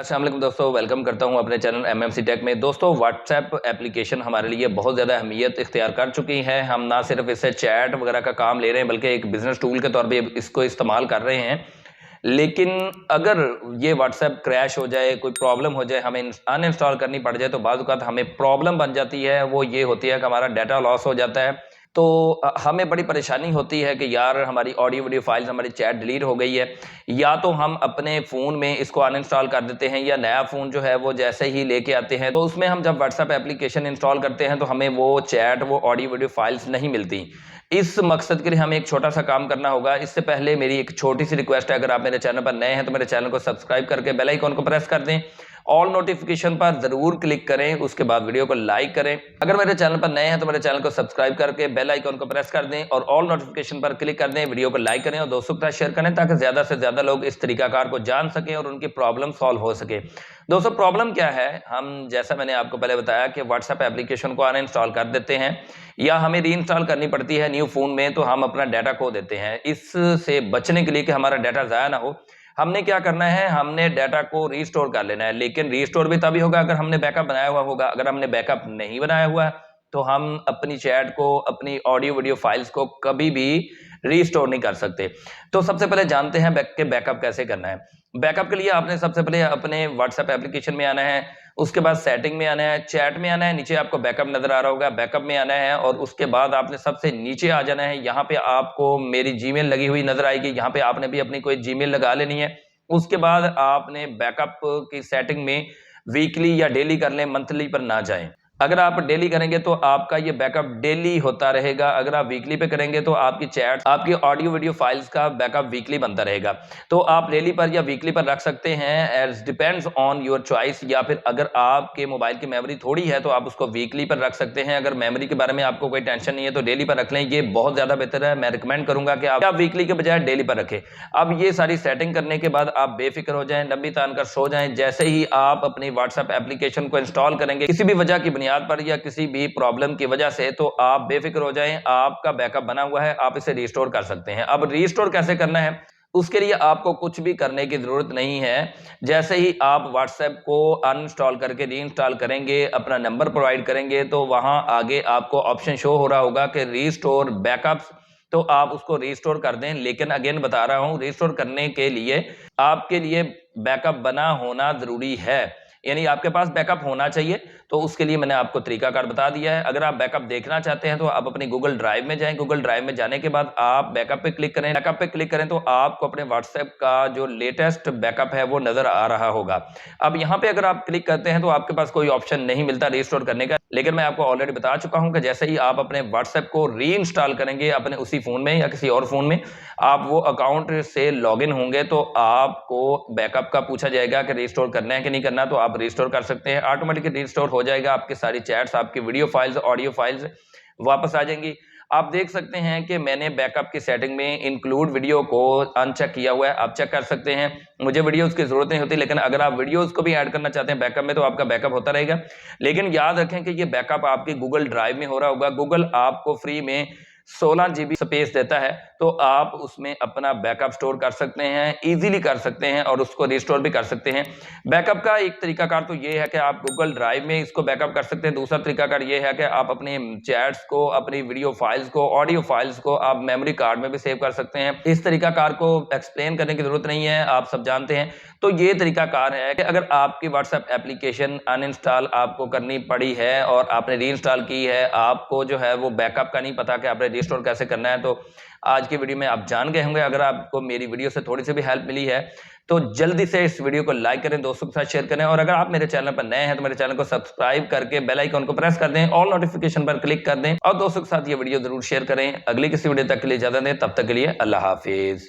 अस्सलाम वालेकुम दोस्तों, वेलकम करता हूं अपने चैनल एमएमसी टेक में। दोस्तों, व्हाट्सएप एप्लीकेशन हमारे लिए बहुत ज़्यादा अहमियत इख्तियार कर चुकी है। हम ना सिर्फ इससे चैट वगैरह का काम ले रहे हैं बल्कि एक बिजनेस टूल के तौर पे इसको इस्तेमाल कर रहे हैं। लेकिन अगर ये व्हाट्सएप क्रैश हो जाए, कोई प्रॉब्लम हो जाए, हमें अनइंस्टॉल करनी पड़ जाए तो बाज़ औक़ात हमें प्रॉब्लम बन जाती है। वो ये होती है कि हमारा डाटा लॉस हो जाता है। तो हमें बड़ी परेशानी होती है कि यार हमारी ऑडियो वीडियो फाइल्स, हमारी चैट डिलीट हो गई है। या तो हम अपने फ़ोन में इसको अनइंस्टॉल कर देते हैं, या नया फ़ोन जो है वो जैसे ही लेके आते हैं तो उसमें हम जब व्हाट्सएप एप्लीकेशन इंस्टॉल करते हैं तो हमें वो चैट, वो ऑडियो वीडियो फाइल्स नहीं मिलती। इस मकसद के लिए हमें एक छोटा सा काम करना होगा। इससे पहले मेरी एक छोटी सी रिक्वेस्ट है, अगर आप मेरे चैनल पर नए हैं तो मेरे चैनल को सब्सक्राइब करके बेल आइकॉन को प्रेस कर दें। ऑल नोटिफिकेशन पर जरूर क्लिक करें, उसके बाद वीडियो को लाइक करें। अगर मेरे चैनल पर नए हैं तो मेरे चैनल को सब्सक्राइब करके बेल आइकॉन को प्रेस कर दें और ऑल नोटिफिकेशन पर क्लिक कर दें। वीडियो को लाइक करें और दोस्तों के साथ शेयर करें ताकि ज्यादा से ज्यादा लोग इस तरीकाकार को जान सकें और उनकी प्रॉब्लम सॉल्व हो सके। दोस्तों, प्रॉब्लम क्या है? हम जैसा मैंने आपको पहले बताया कि व्हाट्सएप एप्लीकेशन को अनइंस्टॉल कर देते हैं या हमें रीइंस्टॉल करनी पड़ती है न्यू फोन में, तो हम अपना डाटा खो देते हैं। इससे बचने के लिए कि हमारा डाटा जाया ना हो, हमने क्या करना है, हमने डाटा को रीस्टोर कर लेना है। लेकिन रीस्टोर भी तभी होगा अगर हमने बैकअप बनाया हुआ होगा। अगर हमने बैकअप नहीं बनाया हुआ है तो हम अपनी चैट को, अपनी ऑडियो वीडियो फाइल्स को कभी भी रीस्टोर नहीं कर सकते। तो सबसे पहले जानते हैं बैकअप कैसे करना है। बैकअप के लिए आपने सबसे पहले अपने व्हाट्सएप एप्लीकेशन में आना है, उसके बाद सेटिंग में आना है, चैट में आना है, नीचे आपको बैकअप नजर आ रहा होगा, बैकअप में आना है और उसके बाद आपने सबसे नीचे आ जाना है। यहाँ पे आपको मेरी जीमेल लगी हुई नजर आएगी, यहाँ पे आपने भी अपनी कोई जीमेल लगा लेनी है। उसके बाद आपने बैकअप की सेटिंग में वीकली या डेली कर लें, मंथली पर ना जाएं। अगर आप डेली करेंगे तो आपका ये बैकअप डेली होता रहेगा। अगर आप वीकली पे करेंगे तो आपकी चैट, आपकी ऑडियो वीडियो फाइल्स का बैकअप वीकली बनता रहेगा। तो आप डेली पर या वीकली पर रख सकते हैं, as depends on your choice. या फिर अगर आपके मोबाइल की मेमोरी थोड़ी है तो आप उसको वीकली पर रख सकते हैं। अगर मेमोरी के बारे में आपको कोई टेंशन नहीं है तो डेली पर रख लें, ये बहुत ज्यादा बेहतर है। मैं रिकमेंड करूंगा कि आप वीकली के बजाय डेली पर रखें। अब ये सारी सेटिंग करने के बाद आप बेफिक्र हो जाएं, लंबी तान कर सो जाएं। जैसे ही आप अपनी व्हाट्सएप एप्लीकेशन को इंस्टॉल करेंगे किसी भी वजह की बुनियाद पर या किसी भी प्रॉब्लम की वजह से, तो आप बेफिक्र हो जाएं, आपका बैकअप बना हुआ है, आप इसे रिस्टोर कर सकते हैं। अब रिस्टोर कैसे करना है, उसके लिए आपको कुछ भी करने की जरूरत नहीं है। जैसे ही आप व्हाट्सएप को अनइंस्टॉल करके रीइंस्टॉल करेंगे, अपना नंबर प्रोवाइड करेंगे, तो वहां आगे आपको ऑप्शन शो हो रहा होगा कि रीस्टोर बैकअप्स। तो आप उसको रीस्टोर कर दें। लेकिन अगेन बता रहा हूं, रीस्टोर करने के लिए आपके लिए बैकअप बना होना जरूरी है, यानी आपके पास बैकअप होना चाहिए। तो उसके लिए मैंने आपको तरीकाकार बता दिया है। अगर आप बैकअप देखना चाहते हैं तो आप अपनी गूगल ड्राइव में जाएं। गूगल ड्राइव में जाने के बाद आप बैकअप पे क्लिक करें। बैकअप पे क्लिक करें तो आपको अपने व्हाट्सएप का जो लेटेस्ट बैकअप है वो नजर आ रहा होगा। अब यहाँ पे अगर आप क्लिक करते हैं तो आपके पास कोई ऑप्शन नहीं मिलता रिस्टोर करने का। लेकिन मैं आपको ऑलरेडी बता चुका हूं कि जैसे ही आप अपने व्हाट्सएप को रीइंस्टॉल करेंगे अपने उसी फोन में या किसी और फोन में, आप वो अकाउंट से लॉग इन होंगे तो आपको बैकअप का पूछा जाएगा कि रिस्टोर करना है कि नहीं करना। तो आप रिस्टोर कर सकते हैं, ऑटोमेटिकली रिस्टोर हो जाएगा। आपकी सारी चैट्स, आपकी वीडियो फाइल्स, ऑडियो फाइल्स वापस आ जाएंगी। आप देख सकते हैं कि मैंने बैकअप की सेटिंग में इंक्लूड वीडियो को अनचेक किया हुआ है, आप चेक कर सकते हैं। मुझे वीडियोस की जरूरत नहीं होती, लेकिन अगर आप वीडियोस को भी ऐड करना चाहते हैं बैकअप में तो आपका बैकअप होता रहेगा। लेकिन याद रखें कि ये बैकअप आपकी गूगल ड्राइव में हो रहा होगा। गूगल आपको फ्री में 16 GB स्पेस देता है, तो आप उसमें अपना बैकअप स्टोर कर सकते हैं, इजीली कर सकते हैं और उसको रिस्टोर भी कर सकते हैं। बैकअप का एक तरीकाकार तो ये है कि आप गूगल ड्राइव में इसको बैकअप कर सकते हैं। दूसरा तरीकाकार ये है कि आप अपने चैट्स को, अपनी वीडियो फाइल्स को, ऑडियो फाइल्स को आप मेमोरी कार्ड में भी सेव कर सकते हैं। इस तरीकाकार को एक्सप्लेन करने की जरूरत नहीं है, आप सब जानते हैं। तो ये तरीकाकार है कि अगर आपकी व्हाट्सएप एप्लीकेशन अनइंस्टॉल आपको करनी पड़ी है और आपने रीइंस्टॉल की है, आपको जो है वो बैकअप का नहीं पता कि आपने रिस्टोर कैसे करना है, तो आज की वीडियो में आप जान गए होंगे। अगर आपको मेरी वीडियो से थोड़ी सी भी हेल्प मिली है तो जल्दी से इस वीडियो को लाइक करें, दोस्तों के साथ शेयर करें और अगर आप मेरे चैनल पर नए हैं तो मेरे चैनल को सब्सक्राइब करके बेल आइकन को प्रेस कर दें, ऑल नोटिफिकेशन पर क्लिक कर दें और दोस्तों के साथ ये वीडियो जरूर शेयर करें। अगली किसी वीडियो तक के लिए इजाजत दें, तब तक के लिए अल्लाह हाफिज।